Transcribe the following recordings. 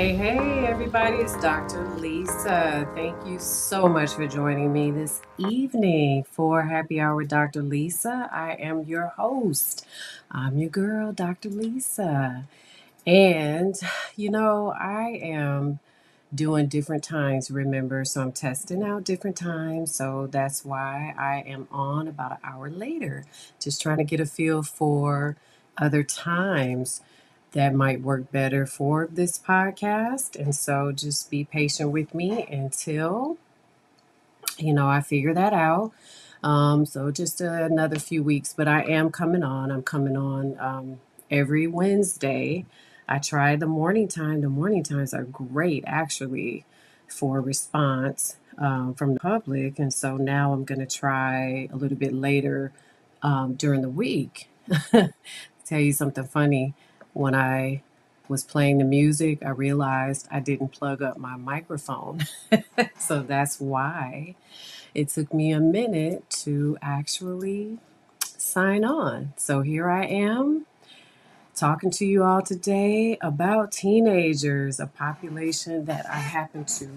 Hey, everybody, it's Dr. Lisa. Thank you so much for joining me this evening for Happy Hour with Dr. Lisa. I am your host. I'm your girl, Dr. Lisa. And, I am doing different times, remember, so I'm testing out different times. So that's why I am on about an hour later, just trying to get a feel for other times that might work better for this podcast. And so just be patient with me until, I figure that out. So just another few weeks, but I am coming on. I'm coming on every Wednesday. I try the morning time. The morning times are great, actually, for response from the public. And so now I'm going to try a little bit later during the week. Tell you something funny. When I was playing the music, I realized I didn't plug up my microphone. So that's why it took me a minute to actually sign on. So here I am talking to you all today about teenagers, a population that I happen to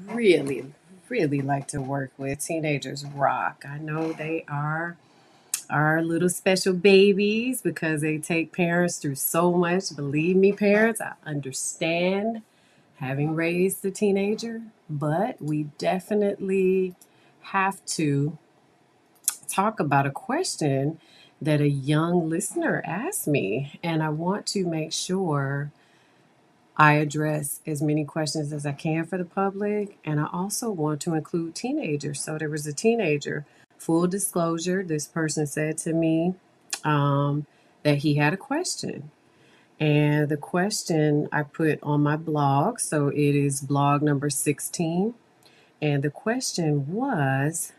really, really like to work with. Teenagers rock. I know they are our little special babies because they take parents through so much. Believe me, parents, I understand having raised a teenager, but we definitely have to talk about a question that a young listener asked me, and I want to make sure I address as many questions as I can for the public, and I also want to include teenagers. So there was a teenager, full disclosure, this person said to me that he had a question. And the question I put on my blog, so it is blog number 16. And the question was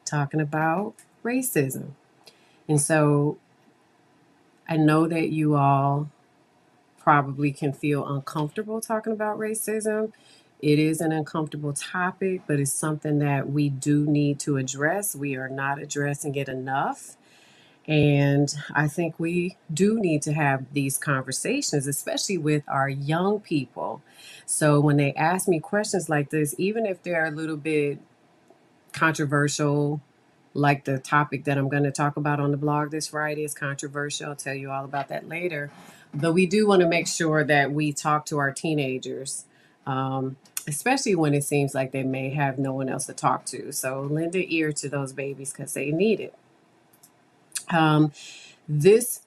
talking about racism. And so I know that you all probably can feel uncomfortable talking about racism. It is an uncomfortable topic, but it's something that we do need to address. We are not addressing it enough. And I think we do need to have these conversations, especially with our young people. So when they ask me questions like this, even if they're a little bit controversial, like the topic that I'm going to talk about on the blog this Friday is controversial. I'll tell you all about that later. But we do want to make sure that we talk to our teenagers, especially when it seems like they may have no one else to talk to. So lend an ear to those babies because they need it. This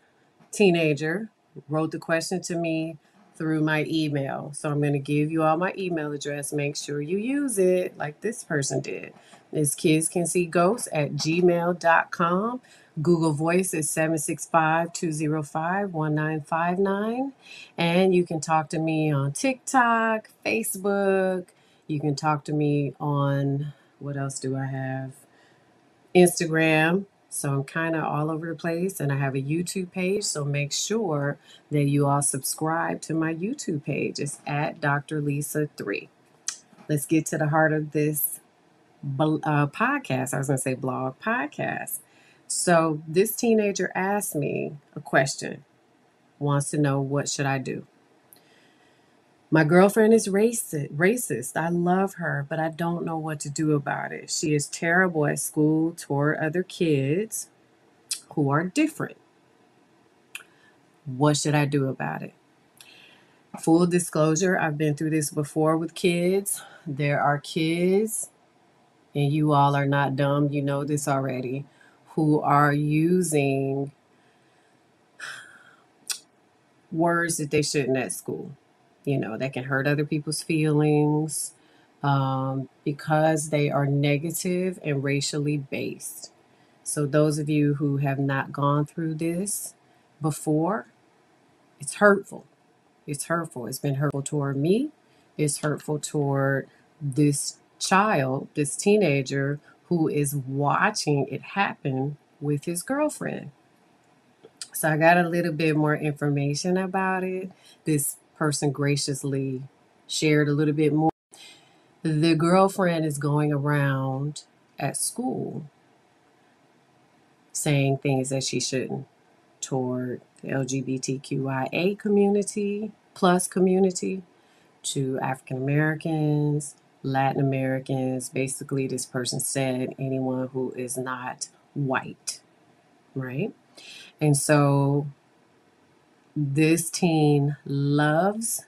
teenager wrote the question to me through my email. So I'm going to give you all my email address. Make sure you use it like this person did. It's kidscanseeghosts@gmail.com. Google Voice is 765-205-1959. And you can talk to me on TikTok, Facebook. You can talk to me on, what else do I have? Instagram. So I'm kind of all over the place, and I have a YouTube page. So make sure that you all subscribe to my YouTube page. It's at Dr. Lisa 3. Let's get to the heart of this podcast. I was going to say blog podcast. So this teenager asked me a question, wants to know, what should I do? My girlfriend is racist. I love her, but I don't know what to do about it. She is terrible at school toward other kids who are different. What should I do about it? Full disclosure, I've been through this before with kids. There are kids, and you all are not dumb, you know this already, who are using words that they shouldn't at school. That can hurt other people's feelings because they are negative and racially based. So those of you who have not gone through this before, it's hurtful. It's hurtful. It's been hurtful toward me. It's hurtful toward this child, this teenager who is watching it happen with his girlfriend. So I got a little bit more information about it. This person graciously shared a little bit more. The girlfriend is going around at school saying things that she shouldn't toward the LGBTQIA community, plus community. to African Americans, Latin Americans. Basically, this person said anyone who is not white, right? And so this teen loves,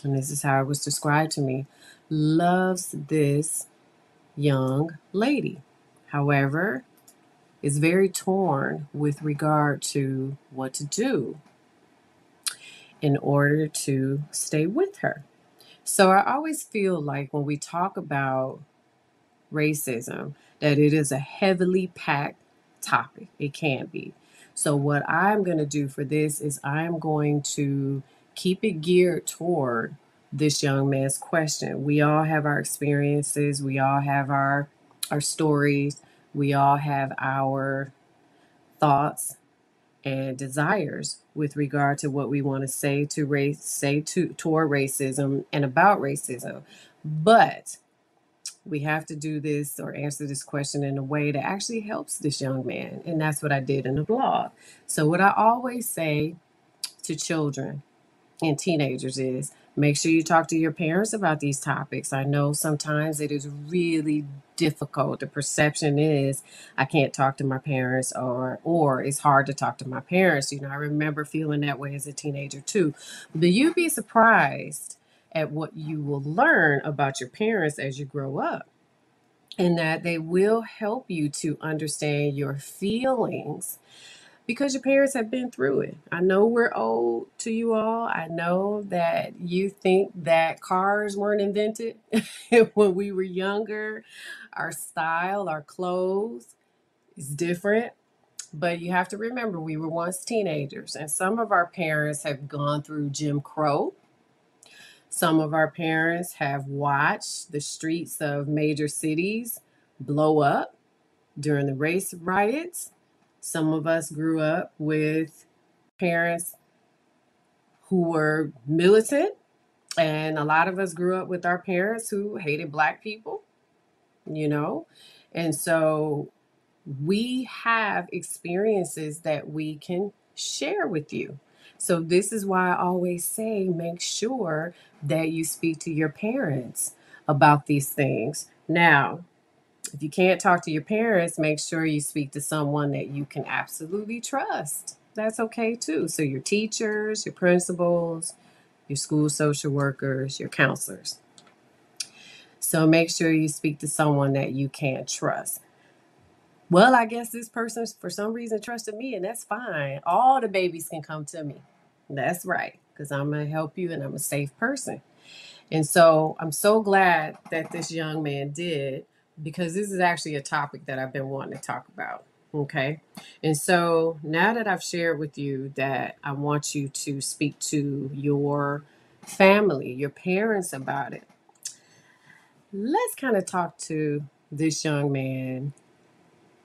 and this is how it was described to me, loves this young lady. However, is very torn with regard to what to do in order to stay with her. So I always feel like when we talk about racism, that it is a heavily packed topic. It can be. So what I'm going to do for this is I'm going to keep it geared toward this young man's question. We all have our experiences. We all have our stories. We all have our thoughts and desires with regard to what we want to say to race, say to toward racism and about racism. But we have to do this or answer this question in a way that actually helps this young man. And that's what I did in the blog. So what I always say to children and teenagers is make sure you talk to your parents about these topics. I know sometimes it is really difficult. The perception is I can't talk to my parents, or it's hard to talk to my parents. You know, I remember feeling that way as a teenager too. But you'd be surprised at what you will learn about your parents as you grow up, and that they will help you to understand your feelings because your parents have been through it. I know we're old to you all. I know that you think that cars weren't invented when we were younger. Our style, our clothes is different. But you have to remember, we were once teenagers, and some of our parents have gone through Jim Crow. Some of our parents have watched the streets of major cities blow up during the race riots. Some of us grew up with parents who were militant, and a lot of us grew up with our parents who hated Black people, you know? And so we have experiences that we can share with you. So this is why I always say make sure that you speak to your parents about these things. Now, if you can't talk to your parents, make sure you speak to someone that you can absolutely trust. That's okay too. So your teachers, your principals, your school social workers, your counselors. So make sure you speak to someone that you can trust. Well, I guess this person for some reason trusted me, and that's fine. All the babies can come to me. That's right, because I'm going to help you and I'm a safe person. And so I'm so glad that this young man did, because this is actually a topic that I've been wanting to talk about. Okay. And so now that I've shared with you that I want you to speak to your family, your parents about it, let's kind of talk to this young man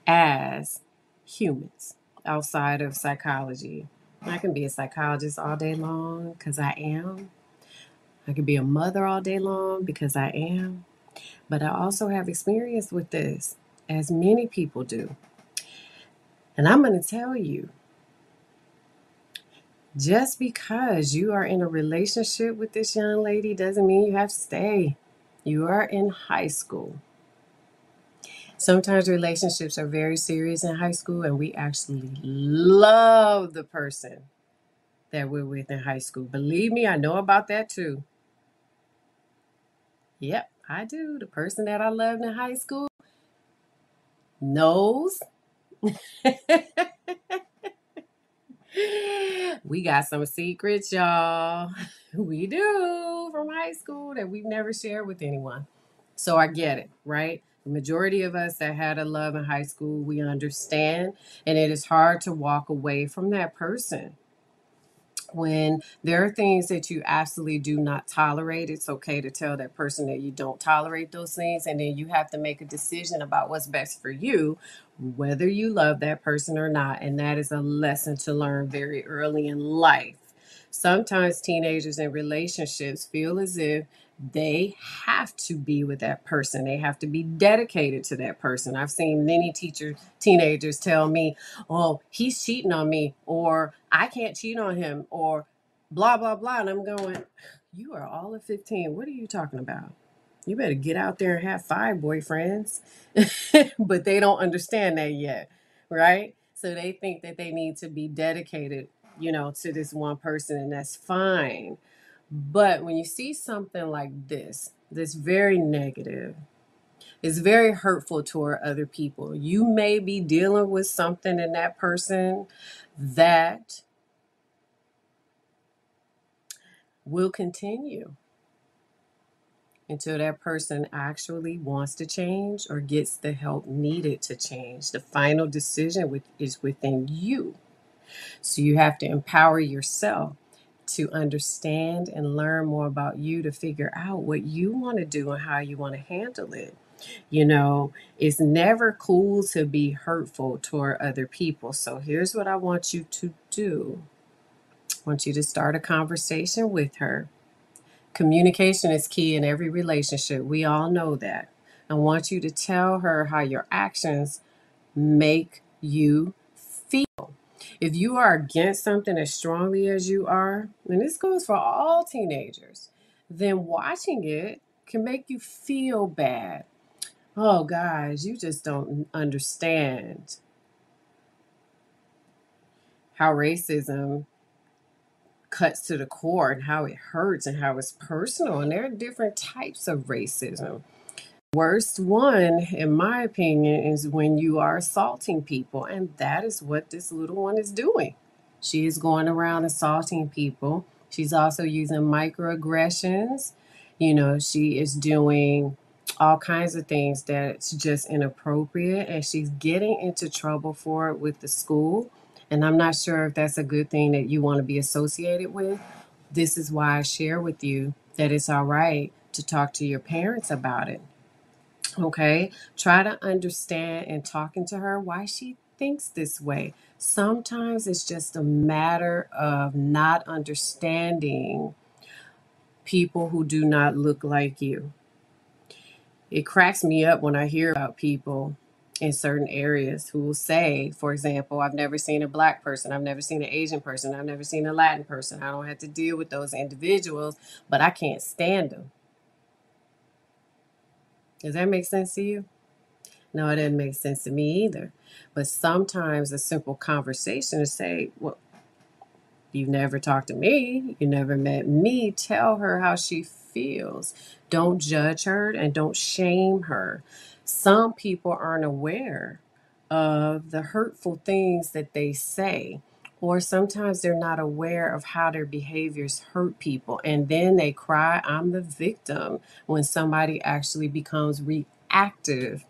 as humans outside of psychology. I can be a psychologist all day long because I am. I could be a mother all day long because I am. But I also have experience with this, as many people do. And I'm going to tell you, just because you are in a relationship with this young lady doesn't mean you have to stay. You are in high school. Sometimes relationships are very serious in high school, and we actually love the person that we're with in high school. Believe me, I know about that too. Yep, I do. The person that I loved in high school knows. We got some secrets, y'all. We do from high school that we've never shared with anyone. So I get it, right? The majority of us that had a love in high school, we understand, and it is hard to walk away from that person. When there are things that you absolutely do not tolerate, it's okay to tell that person that you don't tolerate those things. And then you have to make a decision about what's best for you, whether you love that person or not. And that is a lesson to learn very early in life. Sometimes teenagers in relationships feel as if they have to be with that person. They have to be dedicated to that person. I've seen many teenagers tell me, oh, he's cheating on me, or I can't cheat on him, or blah, blah, blah. And I'm going, You are all of 15. What are you talking about? You better get out there and have 5 boyfriends. But they don't understand that yet, right? So they think that they need to be dedicated, to this one person, and that's fine. But when you see something like this, that's very negative, it's very hurtful toward other people. You may be dealing with something in that person that will continue until that person actually wants to change or gets the help needed to change. The final decision is within you. So you have to empower yourself to understand and learn more about you, to figure out what you want to do and how you want to handle it. It's never cool to be hurtful toward other people. So here's what I want you to do. I want you to start a conversation with her. Communication is key in every relationship. We all know that. I want you to tell her how your actions make you feel. If you are against something as strongly as you are, and this goes for all teenagers, then watching it can make you feel bad. Oh, guys, you just don't understand how racism cuts to the core and how it hurts and how it's personal. And there are different types of racism. Worst one, in my opinion, is when you are assaulting people. And that is what this little one is doing. She is going around assaulting people. She's also using microaggressions. She is doing all kinds of things that's just inappropriate. And she's getting into trouble for it with the school. And I'm not sure if that's a good thing that you want to be associated with. This is why I share with you that it's all right to talk to your parents about it. Okay, try to understand and talking to her why she thinks this way. Sometimes it's just a matter of not understanding people who do not look like you. It cracks me up when I hear about people in certain areas who will say, for example, I've never seen a black person, I've never seen an Asian person, I've never seen a Latin person. I don't have to deal with those individuals, but I can't stand them. Does that make sense to you? No, it didn't make sense to me either. But sometimes a simple conversation to say, well, you've never talked to me, you never met me, tell her how she feels. Don't judge her and don't shame her. Some people aren't aware of the hurtful things that they say, or sometimes they're not aware of how their behaviors hurt people. And then they cry, I'm the victim, when somebody actually becomes reactive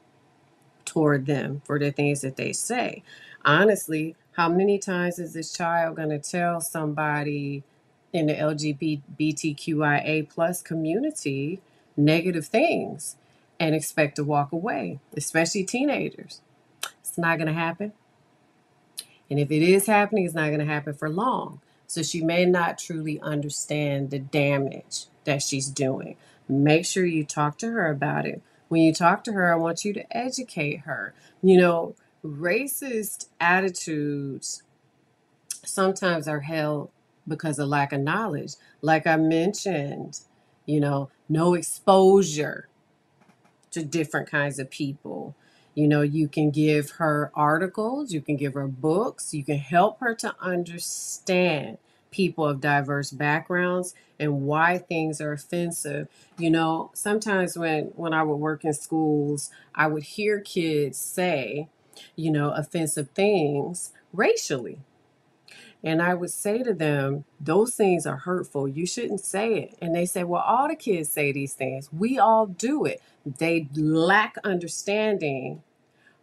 toward them for the things that they say. Honestly, how many times is this child going to tell somebody in the LGBTQIA plus community negative things and expect to walk away, especially teenagers? It's not going to happen. And if it is happening, it's not going to happen for long. So she may not truly understand the damage that she's doing. Make sure you talk to her about it. When you talk to her, I want you to educate her. Racist attitudes sometimes are held because of lack of knowledge. Like I mentioned, no exposure to different kinds of people. You can give her articles, you can give her books, you can help her to understand people of diverse backgrounds and why things are offensive. Sometimes when I would work in schools, I would hear kids say, offensive things racially. And I would say to them, those things are hurtful. You shouldn't say it. And they say, well, all the kids say these things. We all do it. They lack understanding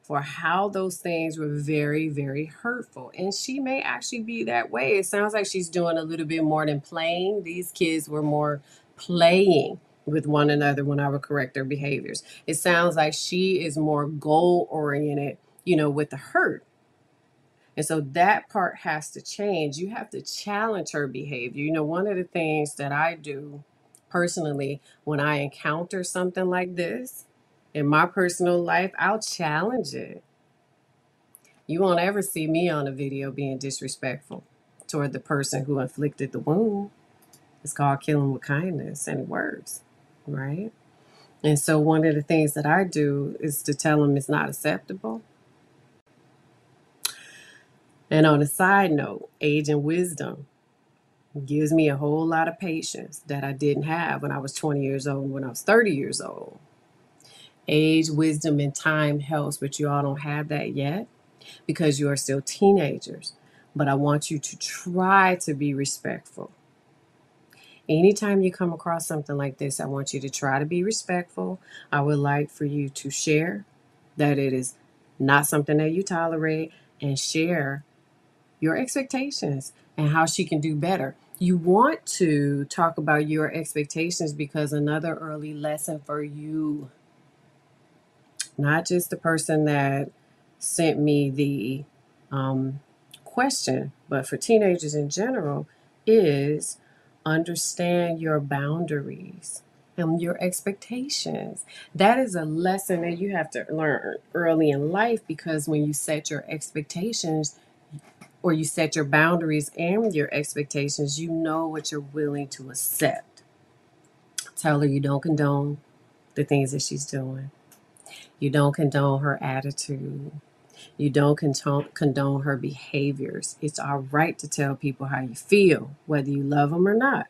for how those things were very, very hurtful. And she may actually be that way. It sounds like she's doing a little bit more than playing. These kids were more playing with one another when I would correct their behaviors. It sounds like she is more goal oriented, with the hurt. And so that part has to change. You have to challenge her behavior. One of the things that I do personally when I encounter something like this in my personal life, I'll challenge it. You won't ever see me on a video being disrespectful toward the person who inflicted the wound. It's called killing with kindness, and it works, right? And so one of the things that I do is to tell them it's not acceptable. And on a side note, age and wisdom gives me a whole lot of patience that I didn't have when I was 20 years old and when I was 30 years old. Age, wisdom, and time helps, but you all don't have that yet because you are still teenagers. But I want you to try to be respectful. Anytime you come across something like this, I want you to try to be respectful. I would like for you to share that it is not something that you tolerate, and share your expectations and how she can do better. You want to talk about your expectations because another early lesson for you, not just the person that sent me the um, question, but for teenagers in general, is understand your boundaries and your expectations. That is a lesson that you have to learn early in life, because when you set your expectations, or you set your boundaries and your expectations, you know what you're willing to accept. Tell her you don't condone the things that she's doing. You don't condone her attitude. You don't condone her behaviors. It's all right to tell people how you feel, whether you love them or not.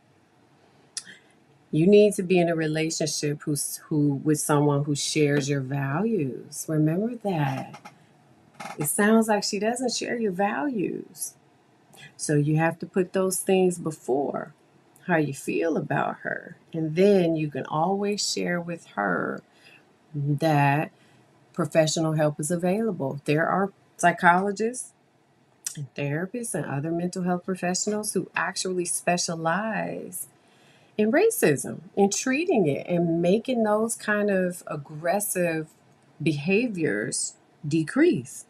You need to be in a relationship who with someone who shares your values. Remember that. It sounds like she doesn't share your values. So you have to put those things before how you feel about her. And then you can always share with her that professional help is available. There are psychologists and therapists and other mental health professionals who actually specialize in racism, in treating it and making those kind of aggressive behaviors decrease.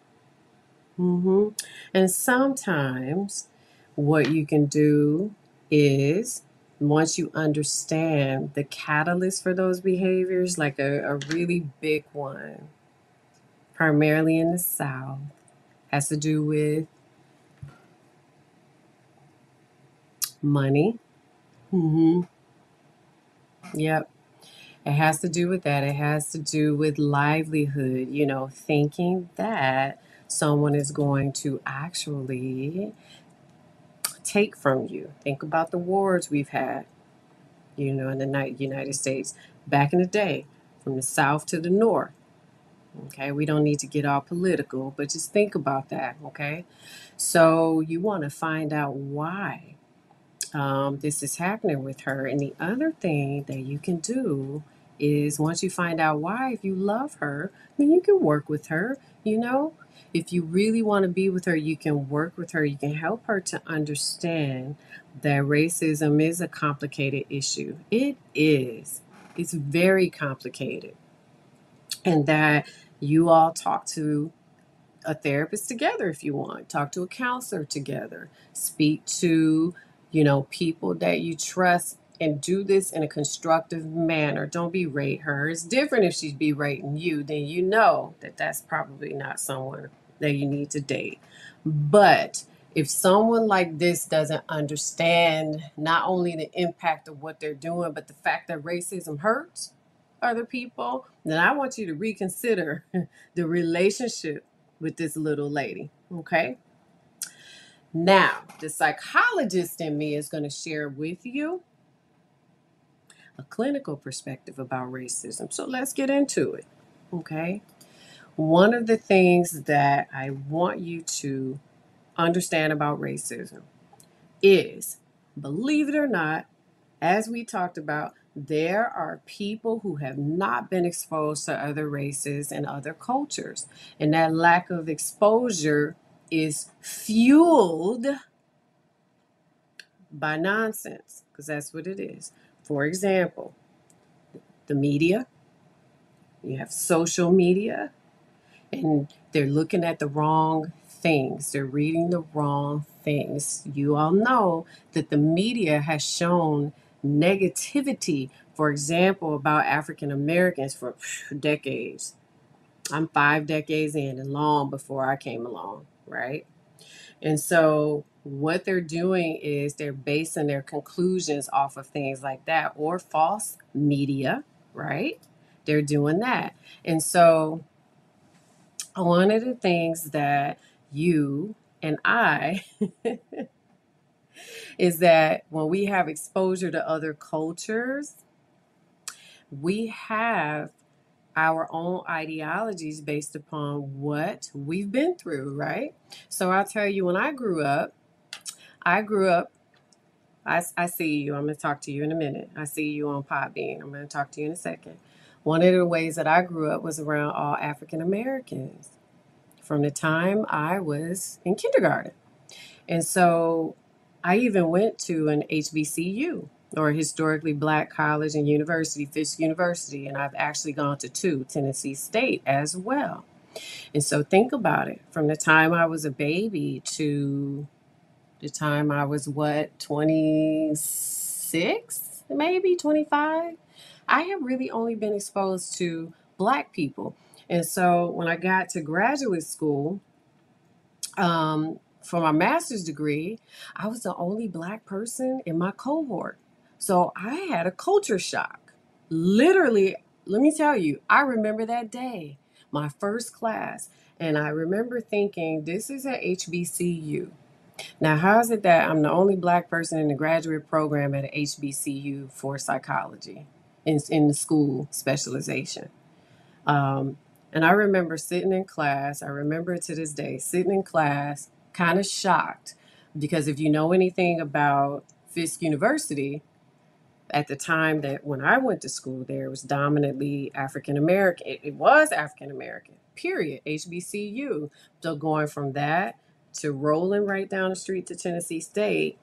And sometimes what you can do is, once you understand the catalyst for those behaviors, like a really big one, primarily in the South, has to do with money. hmm Yep. It has to do with that. It has to do with livelihood, thinking that someone is going to actually take from you. Think about the wars we've had, in the United States back in the day, from the South to the North. Okay, we don't need to get all political, but just think about that. Okay, so you want to find out why this is happening with her. And the other thing that you can do is, once you find out why, if you love her, then you can work with her. If you really want to be with her, you can work with her. You can help her to understand that racism is a complicated issue. It is. It's very complicated. And that you all talk to a therapist together if you want. Talk to a counselor together. Speak to, people that you trust, and do this in a constructive manner. Don't berate her. It's different if she's berating you, then you know that that's probably not someone that you need to date. But if someone like this doesn't understand not only the impact of what they're doing, but the fact that racism hurts other people, then I want you to reconsider the relationship with this little lady. Okay. Now, the psychologist in me is going to share with you a clinical perspective about racism. So let's get into it. Okay. One of the things that I want you to understand about racism is, believe it or not, as we talked about, there are people who have not been exposed to other races and other cultures. And that lack of exposure is fueled by nonsense, because that's what it is. For example, the media, you have social media, and they're looking at the wrong things. They're reading the wrong things. You all know that the media has shown negativity, for example, about African Americans for decades. I'm 5 decades in, and long before I came along, right? And so what they're doing is they're basing their conclusions off of things like that or false media, right? They're doing that. And so one of the things that you and I is that when we have exposure to other cultures, we have our own ideologies based upon what we've been through, right? So I'll tell you, when I grew up, I see you. I'm going to talk to you in a minute. I see you on Podbean. I'm going to talk to you in a second. One of the ways that I grew up was around all African Americans from the time I was in kindergarten. And so I even went to an HBCU or historically black college and university, Fisk University, and I've actually gone to two, Tennessee State as well. And so think about it, from the time I was a baby to the time I was 26, maybe 25, I have really only been exposed to black people. And so when I got to graduate school, for my master's degree, I was the only black person in my cohort. So I had a culture shock. Literally, let me tell you, I remember that day, my first class, and I remember thinking, this is at HBCU. Now, how is it that I'm the only black person in the graduate program at a HBCU for psychology in the school specialization? Um, and I remember sitting in class, I remember it to this day, sitting in class, kind of shocked, because if you know anything about Fisk University, at the time that when I went to school there, it was dominantly African American. It was African American, period, HBCU. So going from that to rolling right down the street to Tennessee State,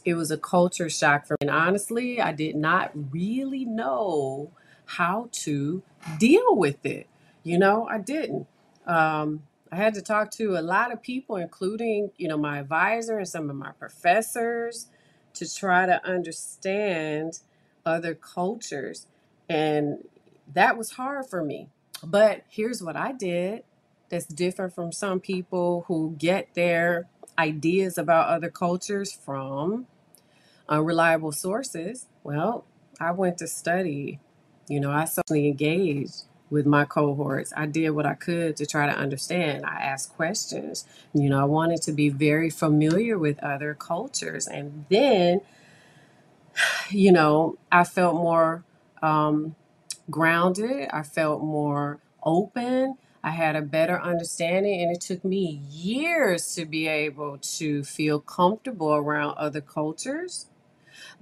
it was a culture shock for me. And honestly, I did not really know how to deal with it. I didn't. I had to talk to a lot of people, including, my advisor and some of my professors, to try to understand other cultures. And that was hard for me. But here's what I did that's different from some people who get their ideas about other cultures from unreliable sources. Well, I went to study. I socially engaged with my cohorts. I did what I could to try to understand. I asked questions. I wanted to be very familiar with other cultures. And then, I felt more grounded. I felt more open. I had a better understanding, and it took me years to be able to feel comfortable around other cultures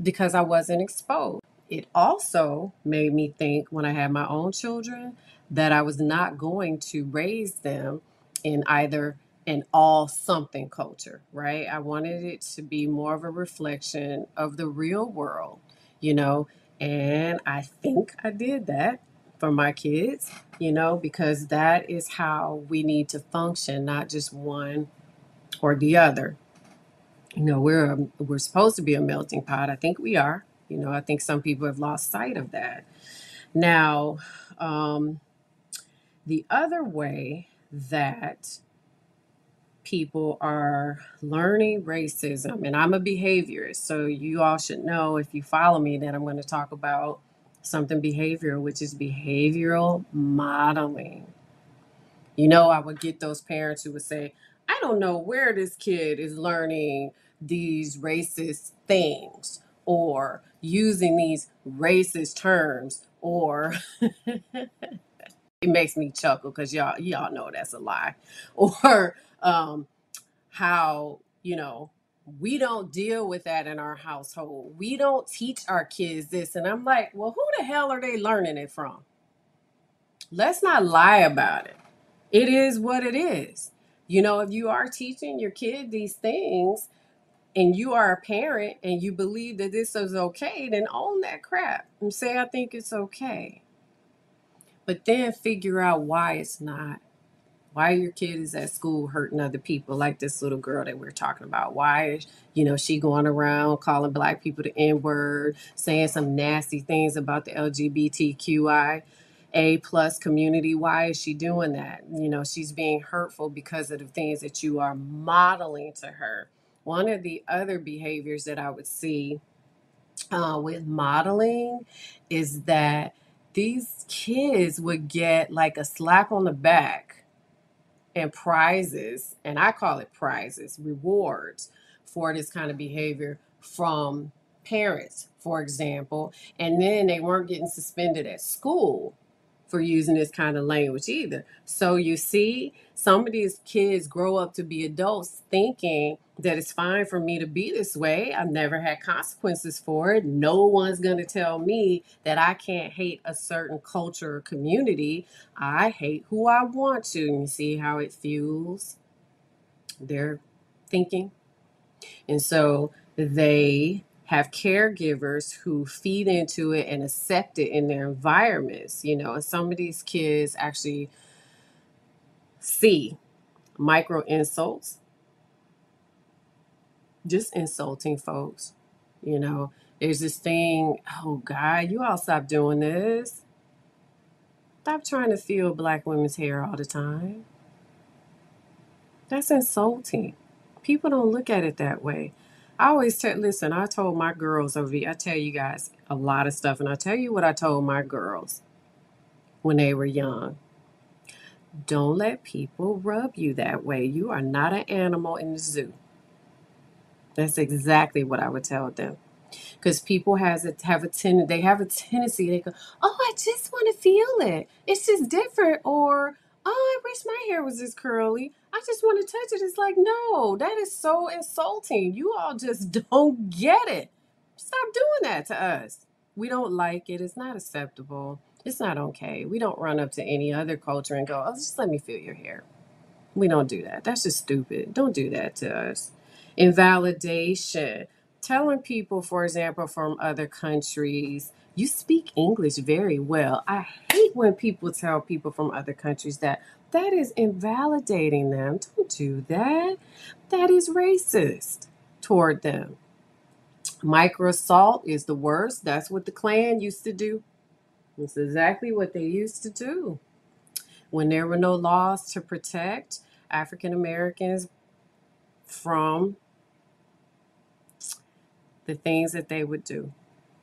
because I wasn't exposed. It also made me think when I had my own children that I was not going to raise them in either an all something culture, right? I wanted it to be more of a reflection of the real world, you know, and I think I did that for my kids, because that is how we need to function, not just one or the other. We're supposed to be a melting pot. I think we are. I think some people have lost sight of that. Now, the other way that people are learning racism, and I'm a behaviorist, so you all should know, if you follow me, that I'm going to talk about something behavioral, which is behavioral modeling. I would get those parents who would say, I don't know where this kid is learning these racist things or using these racist terms, or it makes me chuckle because y'all know that's a lie. Or how, we don't deal with that in our household. We don't teach our kids this. And I'm like, well, who the hell are they learning it from? Let's not lie about it. It is what it is. If you are teaching your kid these things and you are a parent and you believe that this is okay, then own that crap and say, I think it's okay. But then figure out why it's not. Why your kid is at school hurting other people, like this little girl that we're talking about. Why is, she going around calling black people the N-word, saying some nasty things about the LGBTQI. A plus community. Why is she doing that? She's being hurtful because of the things that you are modeling to her. One of the other behaviors that I would see with modeling is that these kids would get like a slap on the back and prizes, and I call it prizes, rewards for this kind of behavior from parents, for example. And then they weren't getting suspended at school for using this kind of language either. So you see, some of these kids grow up to be adults thinking that it's fine for me to be this way. I've never had consequences for it. No one's going to tell me that I can't hate a certain culture or community. I hate who I want to. And you see how it fuels their thinking. And so they have caregivers who feed into it and accept it in their environments, and some of these kids actually see micro insults, just insulting folks. There's this thing, oh God, you all stop doing this. Stop trying to feel black women's hair all the time. That's insulting. People don't look at it that way. I always listen, I told my girls I tell you guys a lot of stuff, and I tell you what I told my girls when they were young. Don't let people rub you that way. You are not an animal in the zoo. That's exactly what I would tell them. Because people have a tendency, they go, oh, I just want to feel it. It's just different. Or, oh, I wish my hair was this curly. I just want to touch it. It's like, no, that is so insulting. You all just don't get it. Stop doing that to us. We don't like it. It's not acceptable. It's not okay. We don't run up to any other culture and go, oh, just let me feel your hair. We don't do that. That's just stupid. Don't do that to us. Invalidation. Telling people, for example, from other countries, you speak English very well. I hate when people tell people from other countries that. That is invalidating them. Don't do that. That is racist toward them. Microassault is the worst. That's what the Klan used to do. It's exactly what they used to do. When there were no laws to protect African Americans from the things that they would do.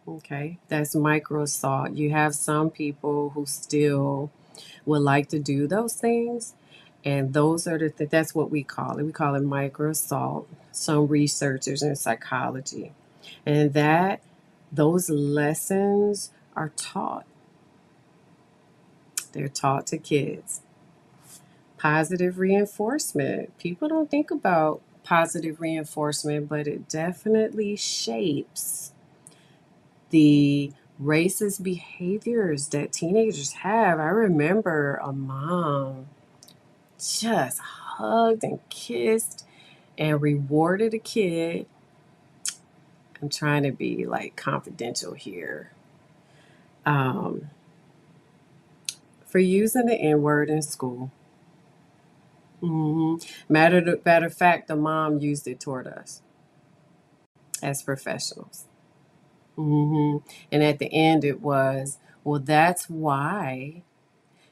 Okay, that's micro assault. You have some people who still would like to do those things, and those are that's what we call it. We call it micro assault. Some researchers in psychology, and that those lessons are taught. They're taught to kids. Positive reinforcement. People don't think about positive reinforcement, but it definitely shapes the racist behaviors that teenagers have. I remember a mom just hugged and kissed and rewarded a kid. I'm trying to be like confidential here. For using the N word in school. Matter of fact, the mom used it toward us as professionals. And at the end, it was, well, that's why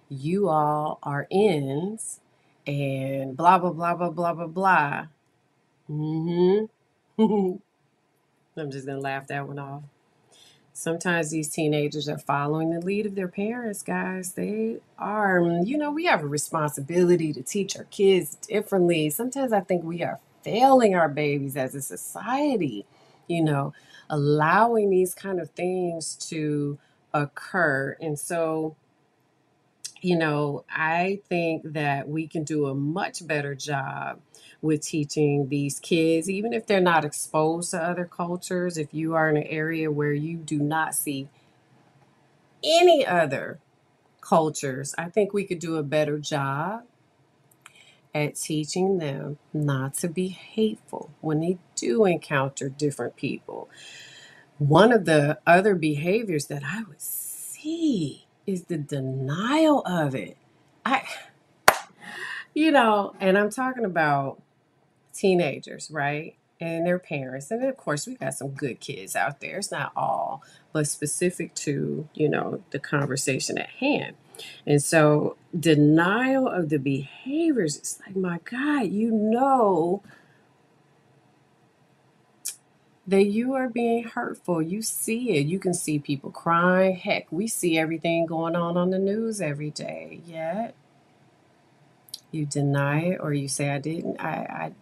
you all are ends and blah, blah, blah, blah, blah, blah, blah. I'm just going to laugh that one off. Sometimes these teenagers are following the lead of their parents, guys. They are, we have a responsibility to teach our kids differently. Sometimes I think we are failing our babies as a society, you know, allowing these kind of things to occur. And so, I think that we can do a much better job with teaching these kids, even if they're not exposed to other cultures. If you are in an area where you do not see any other cultures, I think we could do a better job at teaching them not to be hateful when they do encounter different people. One of the other behaviors that I would see is the denial of it. And I'm talking about teenagers, right? And their parents. And of course, we got some good kids out there. It's not all, but specific to, the conversation at hand. And so denial of the behaviors, it's like, my God, you know that you are being hurtful. You see it. You can see people crying. Heck, we see everything going on the news every day. Yet you deny it, or you say, I didn't.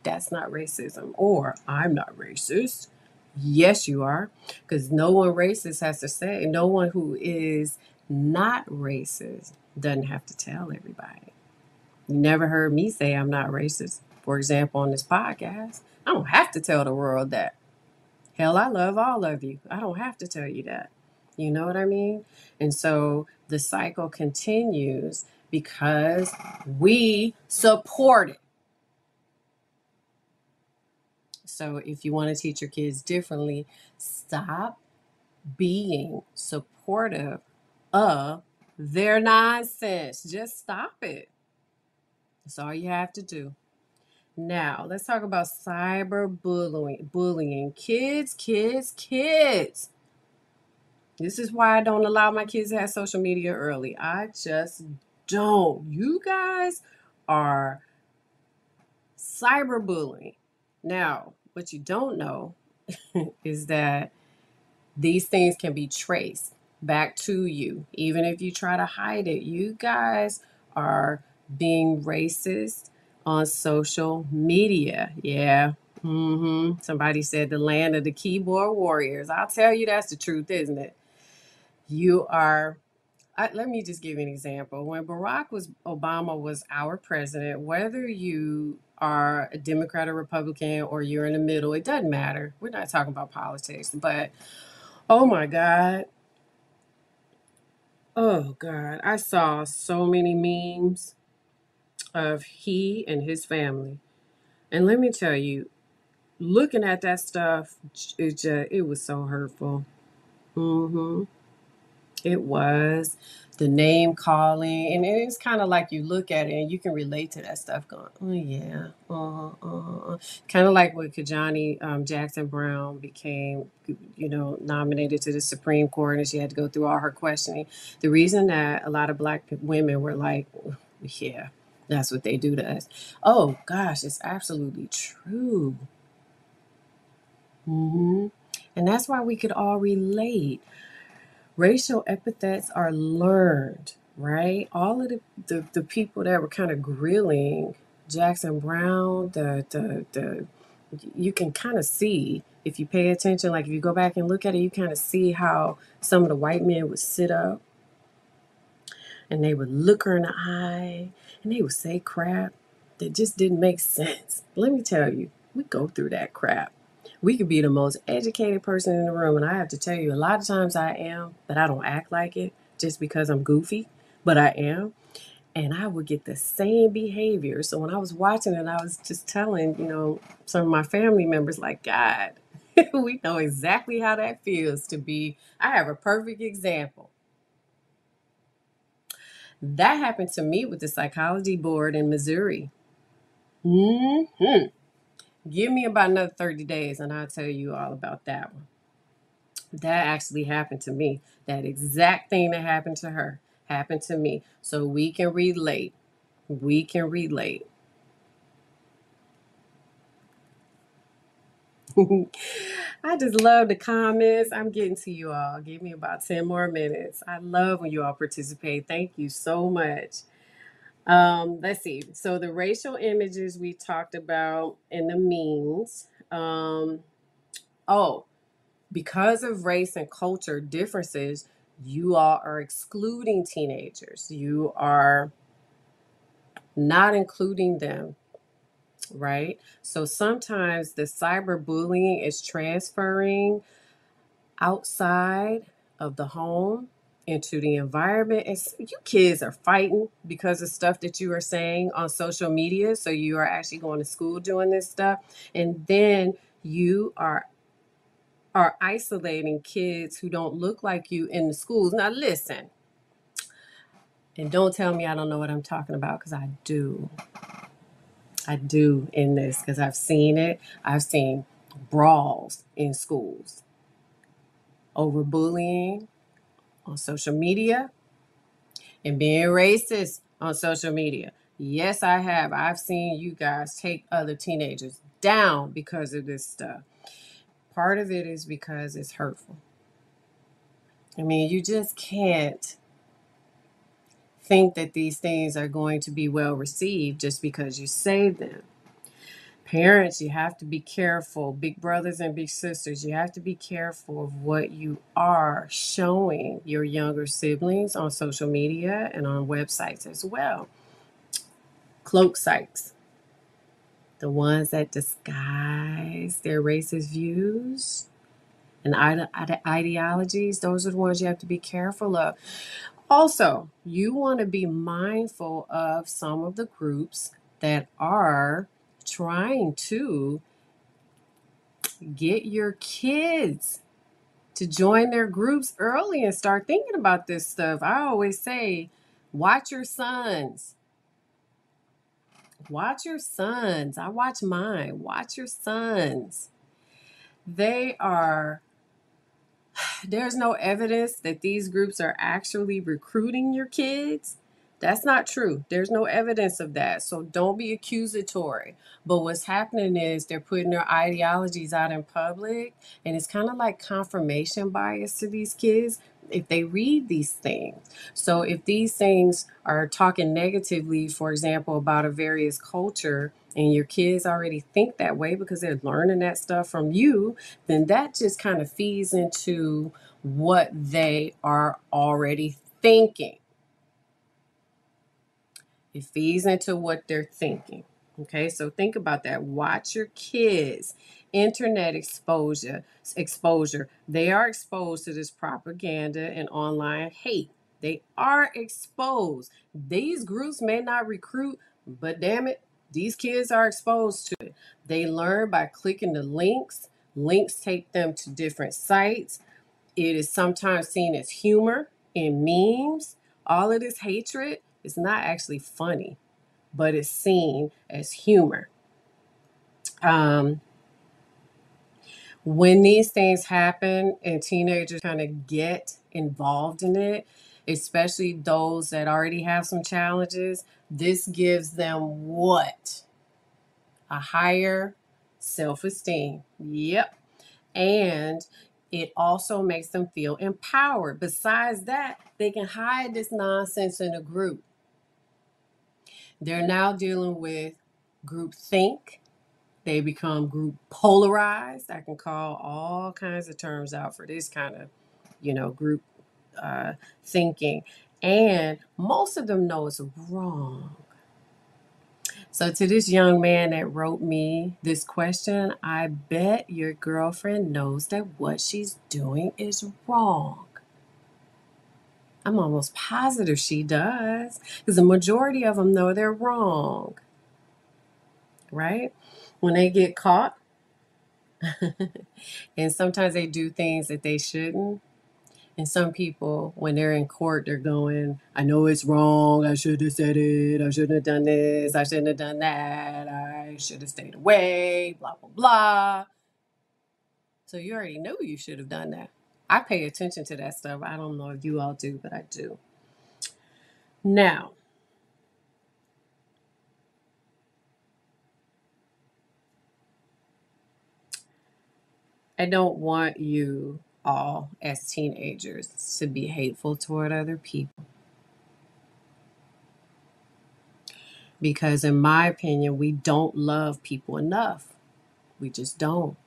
That's not racism, or I'm not racist. Yes, you are, because no one racist has to say. No one who is not racist doesn't have to tell everybody. You never heard me say I'm not racist. For example, on this podcast, I don't have to tell the world that. Hell, I love all of you. I don't have to tell you that. You know what I mean? And so the cycle continues because we support it. So if you want to teach your kids differently, stop being supportive of their nonsense. Just stop it. That's all you have to do. Now, let's talk about cyberbullying. Bullying. Kids. This is why I don't allow my kids to have social media early. I just don't. You guys are cyberbullying. Now, what you don't know is that these things can be traced back to you. Even if you try to hide it, you guys are being racist on social media. Yeah. Somebody said the land of the keyboard warriors. I'll tell you, that's the truth, isn't it? You are. Let me just give you an example. When Obama was our president, whether you are a Democrat or Republican or you're in the middle, it doesn't matter. We're not talking about politics, but oh my God. Oh God. I saw so many memes of he and his family. And let me tell you, looking at that stuff, it was so hurtful. hmm It was the name calling, and it's kind of like you look at it and you can relate to that stuff. Going, oh yeah, kind of like when Kajani Jackson Brown became, nominated to the Supreme Court, and she had to go through all her questioning. The reason that a lot of Black women were like, yeah, that's what they do to us. Oh gosh, it's absolutely true. hmm And that's why we could all relate. Racial epithets are learned, right? All of the people that were kind of grilling Jackson Brown, the you can kind of see if you pay attention, like if you go back and look at it, you kind of see how some of the white men would sit up and they would look her in the eye and they would say crap that just didn't make sense. Let me tell you, we go through that crap. We could be the most educated person in the room, and I have to tell you, a lot of times I am, but I don't act like it just because I'm goofy, but I am. And I would get the same behavior. So when I was watching it, I was just telling, some of my family members, like, God, we know exactly how that feels to be. I have a perfect example. That happened to me with the psychology board in Missouri. hmm Give me about another 30 days and I'll tell you all about that one. That actually happened to me. That exact thing that happened to her happened to me. So we can relate. We can relate. I just love the comments. I'm getting to you all. Give me about 10 more minutes. I love when you all participate. Thank you so much. Let's see. So the racial images we talked about in the memes. Oh, because of race and culture differences, you all are excluding teenagers. You are not including them, right? So sometimes the cyberbullying is transferring outside of the home into the environment. And you kids are fighting because of stuff that you are saying on social media. So you are actually going to school doing this stuff. And then you are isolating kids who don't look like you in the schools. Now listen, and don't tell me I don't know what I'm talking about, because I do. I do in this, because I've seen it. I've seen brawls in schools over bullying on social media. and being racist on social media. Yes, I have. I've seen you guys take other teenagers down because of this stuff. Part of it is because it's hurtful. I mean, you just can't think that these things are going to be well received just because you say them. Parents, you have to be careful. Big brothers and big sisters, you have to be careful of what you are showing your younger siblings on social media and on websites as well. Cloak sites, the ones that disguise their racist views and ideologies, those are the ones you have to be careful of. Also, you want to be mindful of some of the groups that are trying to get your kids to join their groups early and start thinking about this stuff. I always say, watch your sons. Watch your sons. I watch mine. Watch your sons. They are There's no evidence that these groups are actually recruiting your kids. That's not true. There's no evidence of that. So don't be accusatory. But what's happening is they're putting their ideologies out in public, and it's kind of like confirmation bias to these kids if they read these things. So if these things are talking negatively, for example, about a various culture, and your kids already think that way because they're learning that stuff from you, then that just kind of feeds into what they are already thinking. It feeds into what they're thinking. Okay, so think about that. Watch your kids. Internet exposure. They are exposed to this propaganda and online hate. They are exposed. These groups may not recruit, but damn it, these kids are exposed to it. They learn by clicking the links. Links take them to different sites. It is sometimes seen as humor in memes. All of this hatred is not actually funny, but it's seen as humor. Um, when these things happen and teenagers kind of get involved in it, especially those that already have some challenges, this gives them what? A higher self esteem. Yep. And it also makes them feel empowered. Besides that, they can hide this nonsense in a group. They're now dealing with group think. They become group polarized. I can call all kinds of terms out for this kind of, group uh, thinking. And most of them know it's wrong. So, to this young man that wrote me this question, I bet your girlfriend knows that what she's doing is wrong. I'm almost positive she does, because the majority of them know they're wrong, right? When they get caught, and sometimes they do things that they shouldn't. And some people, when they're in court, they're going, I know it's wrong. I should have said it. I shouldn't have done this. I shouldn't have done that. I should have stayed away, blah, blah, blah. So you already knew you should have done that. I pay attention to that stuff. I don't know if you all do, but I do. Now, I don't want you all as teenagers to be hateful toward other people. Because, in my opinion, we don't love people enough. We just don't,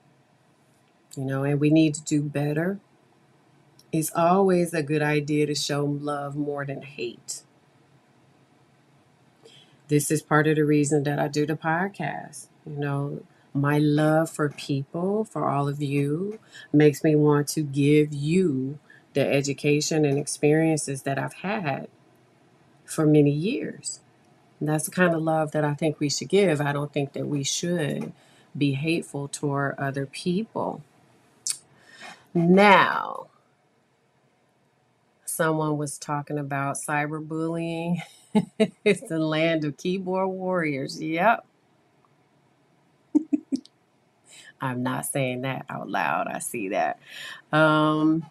and we need to do better. It's always a good idea to show love more than hate. This is part of the reason that I do the podcast. My love for people, for all of you, makes me want to give you the education and experiences that I've had for many years. And that's the kind of love that I think we should give. I don't think that we should be hateful toward other people. Now, someone was talking about cyberbullying. It's the land of keyboard warriors. Yep. I'm not saying that out loud. I see that. Um,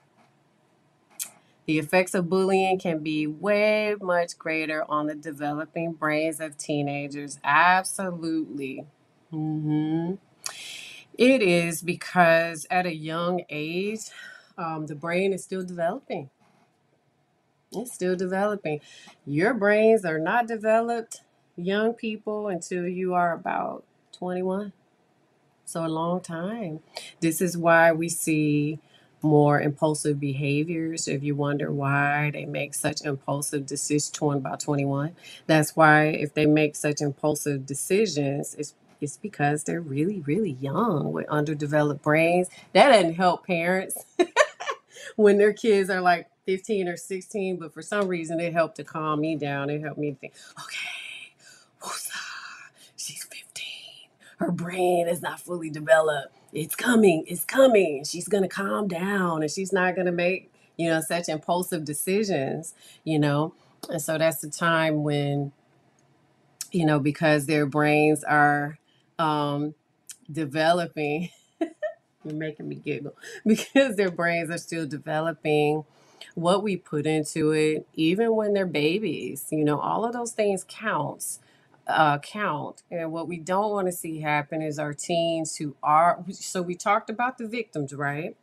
The effects of bullying can be way much greater on the developing brains of teenagers. Absolutely. hmm It is because at a young age, the brain is still developing. It's still developing. Your brains are not developed, young people, until you are about 21. So a long time. This is why we see more impulsive behaviors. If you wonder why they make such impulsive decisions, about 21, that's why if they make such impulsive decisions, it's because they're really, really young with underdeveloped brains. That doesn't help parents when their kids are like 15 or 16, but for some reason it helped to calm me down. It helped me to think, okay, woosah, she's 15. Her brain is not fully developed. It's coming. She's gonna calm down and she's not gonna make, such impulsive decisions, you know. And so that's the time when, because their brains are developing. You're making me giggle because their brains are still developing. What we put into it, even when they're babies, all of those things count. And what we don't want to see happen is our teens who are. So we talked about the victims, right?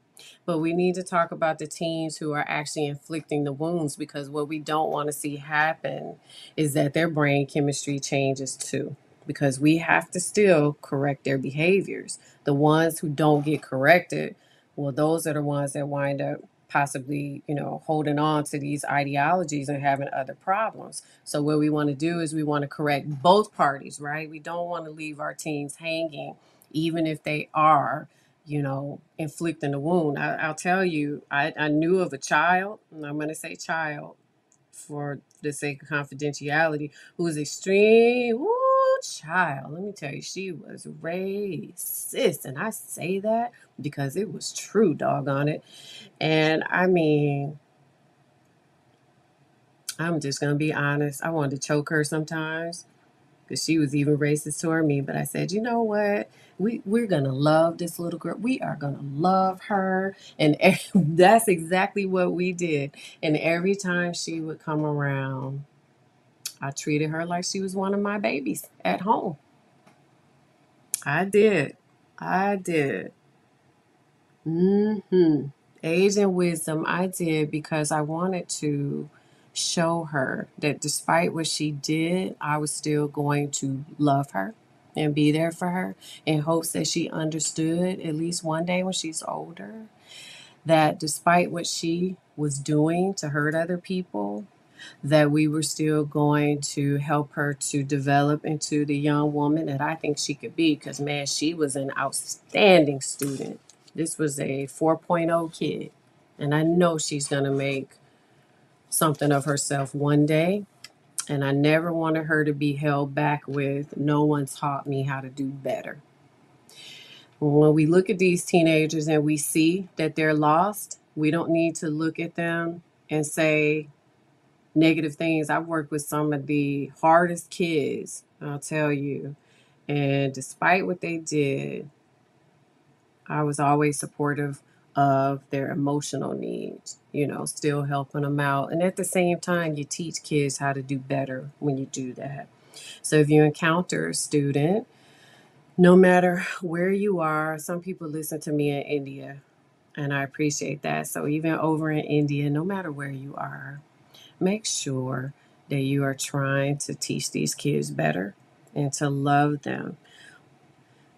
But we need to talk about the teens who are actually inflicting the wounds, because what we don't want to see happen is that their brain chemistry changes too. Because we have to still correct their behaviors. The ones who don't get corrected, well, those are the ones that wind up possibly, holding on to these ideologies and having other problems. So what we want to do is we want to correct both parties, right? We don't want to leave our teens hanging, even if they are, inflicting a wound. I'll tell you, I knew of a child, and I'm going to say child for the sake of confidentiality, who was extreme. Woo, child. Let me tell you, she was racist. And I say that because it was true, doggone it. And I mean, I'm just going to be honest. I wanted to choke her sometimes because she was even racist toward me. But I said, you know what? We're going to love this little girl. We are going to love her. And that's exactly what we did. And every time she would come around, I treated her like she was one of my babies at home. I did. I did. Age and wisdom, I did because I wanted to show her that despite what she did, I was still going to love her and be there for her in hopes that she understood at least one day when she's older that despite what she was doing to hurt other people, that we were still going to help her to develop into the young woman that I think she could be. Because, man, she was an outstanding student. This was a 4.0 kid. And I know she's going to make something of herself one day. And I never wanted her to be held back with, no one taught me how to do better. When we look at these teenagers and we see that they're lost, we don't need to look at them and say, negative things. I've worked with some of the hardest kids, I'll tell you. And despite what they did, I was always supportive of their emotional needs, still helping them out. And at the same time, you teach kids how to do better when you do that. So if you encounter a student, no matter where you are, some people listen to me in India, and I appreciate that. So even over in India, no matter where you are, make sure that you are trying to teach these kids better and to love them.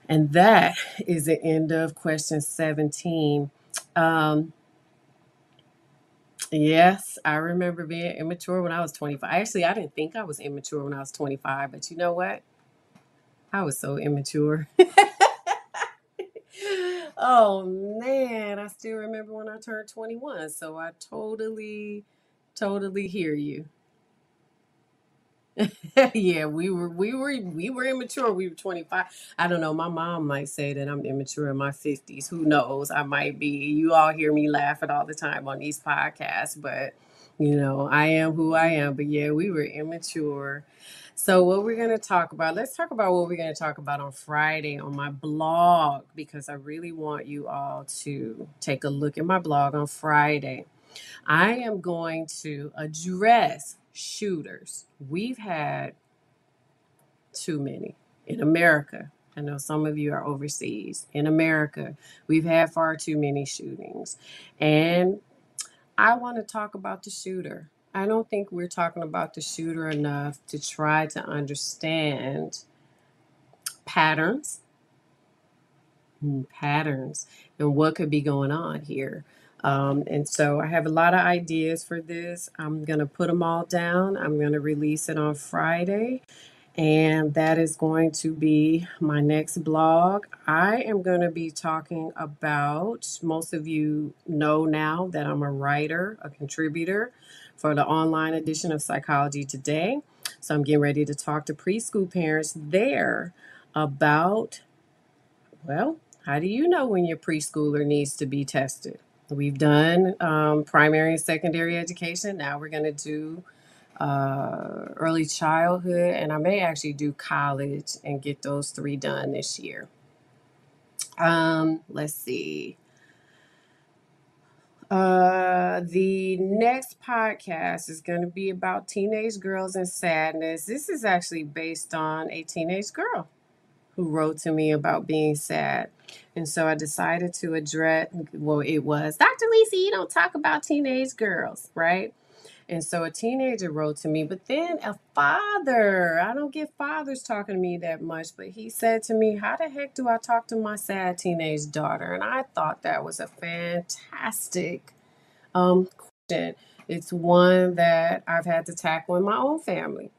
And that is the end of question 17. Um, yes, I remember being immature when I was 25. Actually, I didn't think I was immature when I was 25, but you know what? I was so immature. Oh man, I still remember when I turned 21. So I totally hear you. Yeah, we were immature. We were 25. I don't know. My mom might say that I'm immature in my 50s. Who knows? I might be. You all hear me laughing all the time on these podcasts, but I am who I am. But yeah, we were immature. So what we're going to talk about, let's talk about what we're going to talk about on Friday on my blog, because I really want you all to take a look at my blog on Friday. I am going to address shooters. We've had too many in America. I know some of you are overseas. In America, we've had far too many shootings. And I want to talk about the shooter. I don't think we're talking about the shooter enough to try to understand patterns, patterns, and what could be going on here. And so I have a lot of ideas for this. I'm going to put them all down. I'm going to release it on Friday. And that is going to be my next blog. I am going to be talking about, most of you know now that I'm a writer, a contributor for the online edition of Psychology Today. So I'm getting ready to talk to preschool parents there about, well, how do you know when your preschooler needs to be tested? We've done primary and secondary education. Now we're going to do early childhood, and I may actually do college and get those 3 done this year. Let's see. The next podcast is going to be about teenage girls and sadness. This is actually based on a teenage girl who wrote to me about being sad. And so I decided to address, well, it was, Dr. Lisa, you don't talk about teenage girls, right? And so a teenager wrote to me, but then a father, I don't get fathers talking to me that much, but he said to me, how the heck do I talk to my sad teenage daughter? And I thought that was a fantastic question. It's one that I've had to tackle in my own family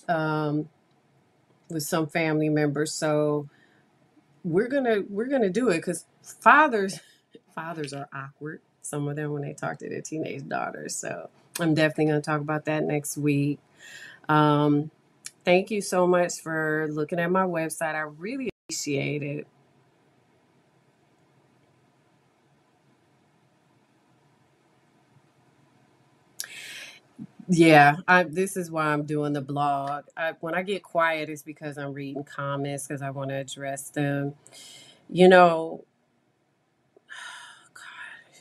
with some family members. So we're gonna do it because fathers are awkward. Some of them when they talk to their teenage daughters. So I'm definitely gonna talk about that next week. Um, Thank you so much for looking at my website. I really appreciate it. Yeah, this is why I'm doing the blog. When I get quiet, it's because I'm reading comments because I want to address them. You know,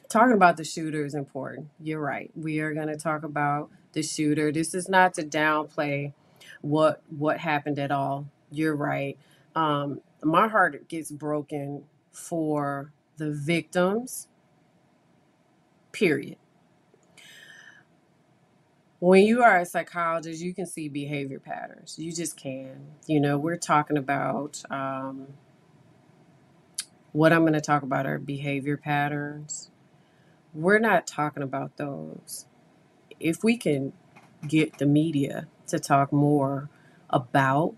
talking about the shooter is important. You're right. We are going to talk about the shooter. This is not to downplay what happened at all. You're right. My heart gets broken for the victims. Period. When you are a psychologist, you can see behavior patterns. You just can. We're talking about what I'm going to talk about are behavior patterns. We're not talking about those. If we can get the media to talk more about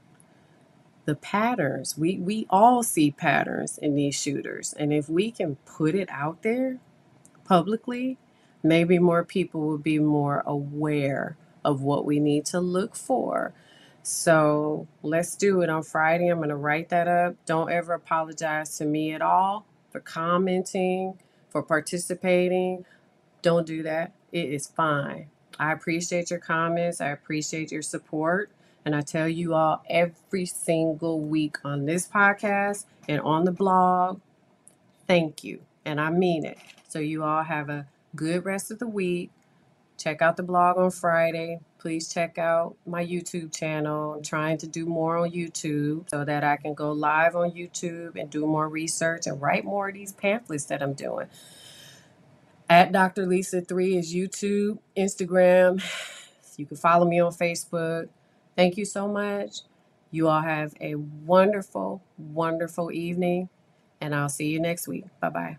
the patterns, we all see patterns in these shooters. And if we can put it out there publicly, maybe more people will be more aware of what we need to look for. So let's do it on Friday. I'm going to write that up. Don't ever apologize to me at all for commenting, for participating. Don't do that. It is fine. I appreciate your comments. I appreciate your support. And I tell you all every single week on this podcast and on the blog, thank you. And I mean it. So you all have a good rest of the week. Check out the blog on Friday. Please check out my YouTube channel. I'm trying to do more on YouTube so that I can go live on YouTube and do more research and write more of these pamphlets that I'm doing. At Dr. Lisa 3 is YouTube, Instagram. You can follow me on Facebook. Thank you so much. You all have a wonderful, wonderful evening, and I'll see you next week. Bye bye.